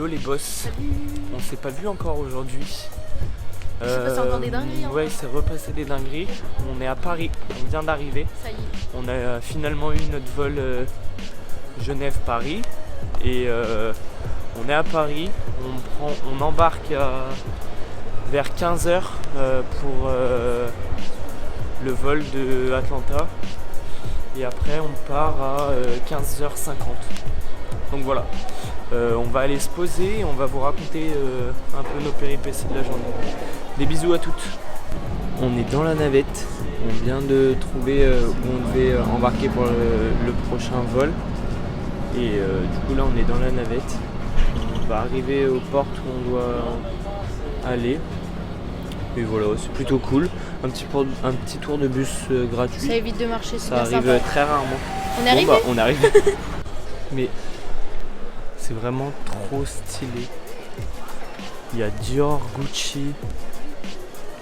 Hello les boss. Salut. On s'est pas vu encore aujourd'hui. Il s'est passé encore des dingueries, hein. Ouais, il s'est repassé des dingueries. On est à Paris, on vient d'arriver. Ça y est. On a finalement eu notre vol Genève-Paris. Et on est à Paris. On embarque vers 15h pour le vol de Atlanta. Et après on part à 15h50. Donc voilà. On va aller se poser et on va vous raconter un peu nos péripéties de la journée. Des bisous à toutes. On est dans la navette. On vient de trouver où on devait embarquer pour le prochain vol. Et du coup là on est dans la navette. On va arriver aux portes où on doit aller. Et voilà, c'est plutôt cool. Un petit tour de bus gratuit. Ça évite de marcher, c'est Ça bien arrive sympa. très rarement. On est arrivé. On arrive. Mais c'est vraiment trop stylé. Il y a Dior, Gucci.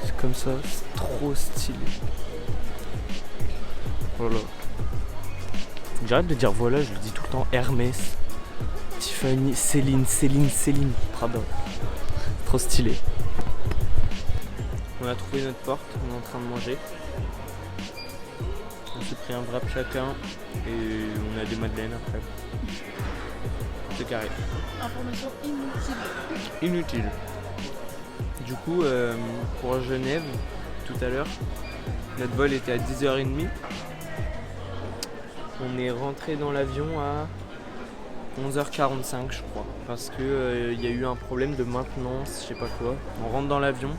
C'est comme ça, c'est trop stylé. Voilà. J'arrête de dire voilà, je le dis tout le temps. Hermès, Tiffany, Céline, Prada. Trop stylé. On a trouvé notre porte, on est en train de manger. On s'est pris un wrap chacun et on a des madeleines après. C'est carré. Information inutile. Inutile. Du coup, pour Genève, tout à l'heure, notre vol était à 10h30. On est rentré dans l'avion à 11h45, je crois. Parce que y a eu un problème de maintenance, je sais pas quoi. On rentre dans l'avion,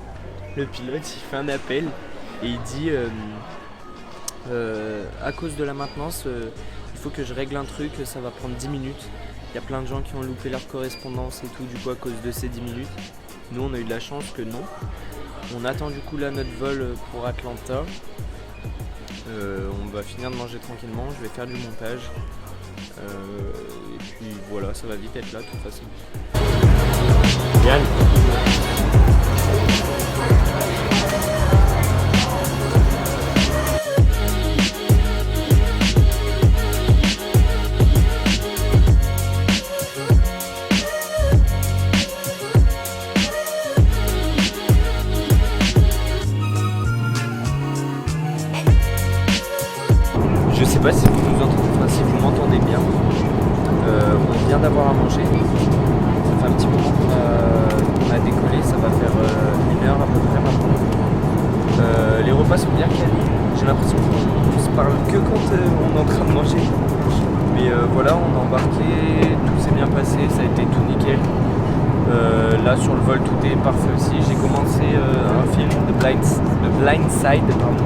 le pilote il fait un appel et il dit à cause de la maintenance, il faut que je règle un truc, ça va prendre 10 minutes. Il y a plein de gens qui ont loupé leur correspondance et tout, du coup à cause de ces 10 minutes. Nous on a eu de la chance que non. On attend du coup là notre vol pour Atlanta. On va finir de manger tranquillement, je vais faire du montage. Et puis voilà, ça va vite être là de toute façon. Yann. Je sais pas si vous m'entendez bien. On vient d'avoir à manger. Ça fait un petit moment qu'on a décollé, ça va faire 1 heure à peu près maintenant. Les repas sont bien calés. J'ai l'impression qu'on se parle que quand on est en train de manger. Mais voilà, on a embarqué, tout s'est bien passé, ça a été tout nickel. Là sur le vol tout est parfait aussi. J'ai commencé un film, The Blind Side, pardon.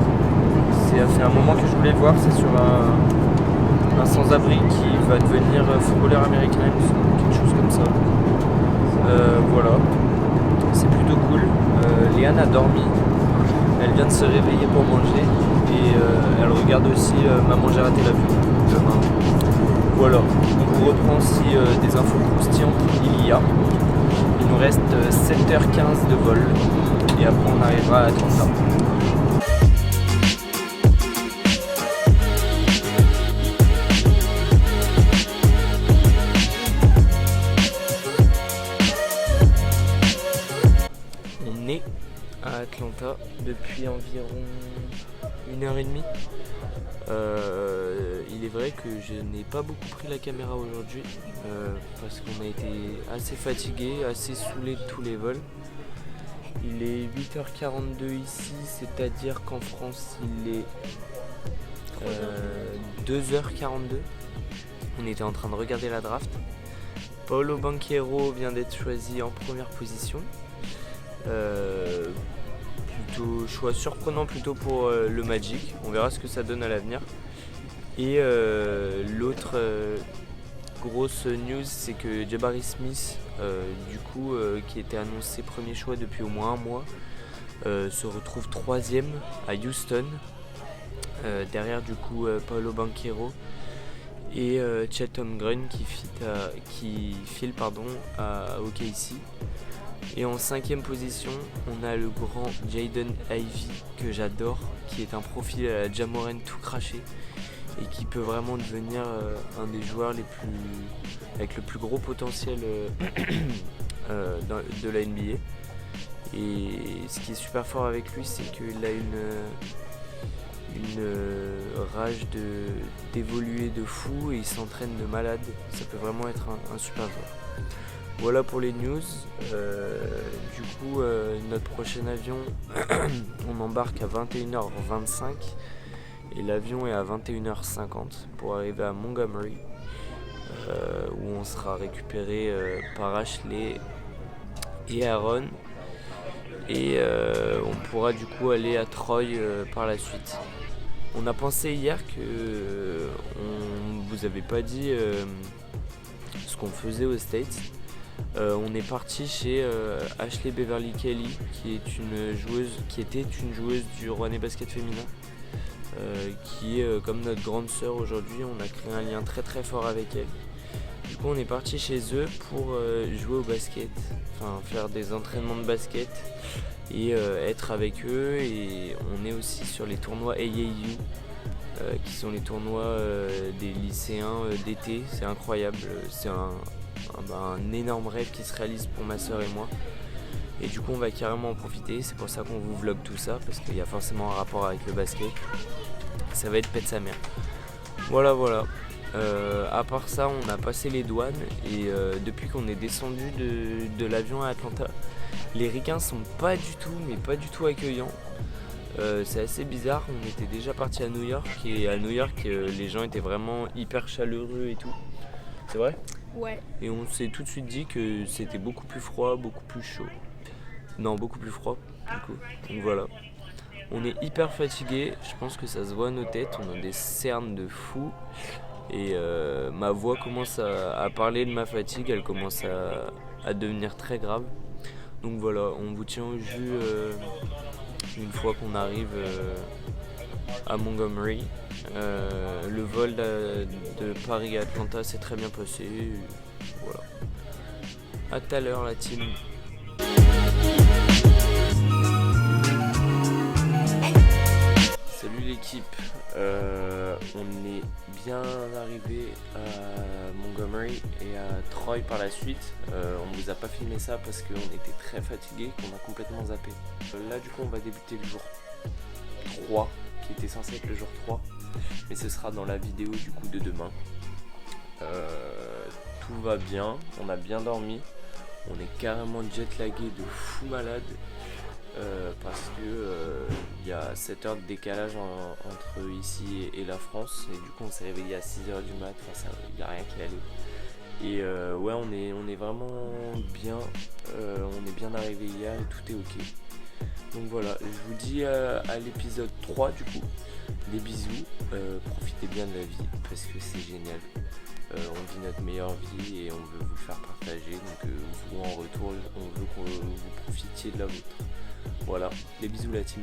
Ça fait un moment que je voulais le voir, c'est sur un sans-abri qui va devenir footballeur américain, quelque chose comme ça. Voilà, c'est plutôt cool. Léane a dormi, elle vient de se réveiller pour manger et elle regarde aussi Maman j'ai raté l'avion demain. Voilà, on vous reprend aussi des infos croustillantes, il y a. Il nous reste 7h15 de vol et après on arrivera à Atlanta. On est à Atlanta depuis environ 1h30. Il est vrai que je n'ai pas beaucoup pris la caméra aujourd'hui parce qu'on a été assez fatigué, assez saoulé de tous les vols. Il est 8h42 ici, c'est-à-dire qu'en France il est 2h42. On était en train de regarder la draft. Paolo Banchero vient d'être choisi en première position. Plutôt choix surprenant plutôt pour le Magic. On verra ce que ça donne à l'avenir. Et l'autre grosse news, c'est que Jabari Smith, qui était annoncé premier choix depuis au moins un mois, se retrouve 3e à Houston, derrière du coup Paolo Banchero et Chet Holmgren qui file à OKC. Et en 5e position, on a le grand Jaden Ivey que j'adore, qui est un profil à la Ja Morant tout craché. et qui peut vraiment devenir un des joueurs avec le plus gros potentiel de la NBA. Et ce qui est super fort avec lui, c'est qu'il a une rage d'évoluer de fou et il s'entraîne de malade. Ça peut vraiment être un super joueur. Voilà pour les news. Du coup, notre prochain avion, on embarque à 21h25 et l'avion est à 21h50 pour arriver à Montgomery, où on sera récupéré par Ashley et Aaron. Et on pourra du coup aller à Troy par la suite. On a pensé hier que on vous avait pas dit ce qu'on faisait aux States. On est parti chez Ashley Beverly Kelly, qui était une joueuse du Rouennais Basket féminin, qui est comme notre grande sœur aujourd'hui. On a créé un lien très très fort avec elle. Du coup, on est parti chez eux pour jouer au basket, enfin faire des entraînements de basket et être avec eux. Et on est aussi sur les tournois AAU, qui sont les tournois des lycéens d'été. C'est incroyable, c'est un énorme rêve qui se réalise pour ma soeur et moi. Et du coup, on va carrément en profiter. C'est pour ça qu'on vous vlog tout ça, parce qu'il y a forcément un rapport avec le basket. Ça va être pète sa mère. Voilà. À part ça, on a passé les douanes et depuis qu'on est descendu de l'avion à Atlanta, les Ricains sont pas du tout accueillants. C'est assez bizarre. On était déjà parti à New York et à New York, les gens étaient vraiment hyper chaleureux et tout. C'est vrai ? Ouais. Et on s'est tout de suite dit que c'était beaucoup plus froid, beaucoup plus chaud. Non, beaucoup plus froid du coup. Donc voilà. On est hyper fatigué. Je pense que ça se voit à nos têtes. On a des cernes de fou. Et ma voix commence à parler de ma fatigue, elle commence à devenir très grave. Donc voilà, on vous tient au jus une fois qu'on arrive à Montgomery. Le vol de Paris à Atlanta s'est très bien passé. Voilà. À tout à l'heure la team. Salut l'équipe, on est bien arrivé à Montgomery et à Troy par la suite. On ne vous a pas filmé ça parce qu'on était très fatigués, qu'on a complètement zappé. Là du coup on va débuter le jour 3, qui était censé être le jour 3, mais ce sera dans la vidéo du coup de demain. Tout va bien, on a bien dormi, on est carrément jet lagué de fou malade. Parce que il y a 7 heures de décalage entre ici et la France, et du coup on s'est réveillé à 6h du mat, il n'y a rien qui allait. Et ouais, on est vraiment bien, on est bien arrivé hier et tout est ok. Donc voilà, je vous dis à l'épisode 3 du coup, des bisous, profitez bien de la vie parce que c'est génial. On vit notre meilleure vie et on veut vous le faire partager, donc vous en retour on veut que vous profitiez de la vôtre. Voilà, les bisous la team.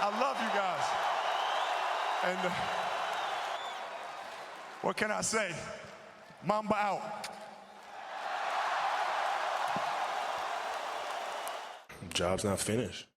I love you guys. And what can I say? Mamba out. Job's not finished.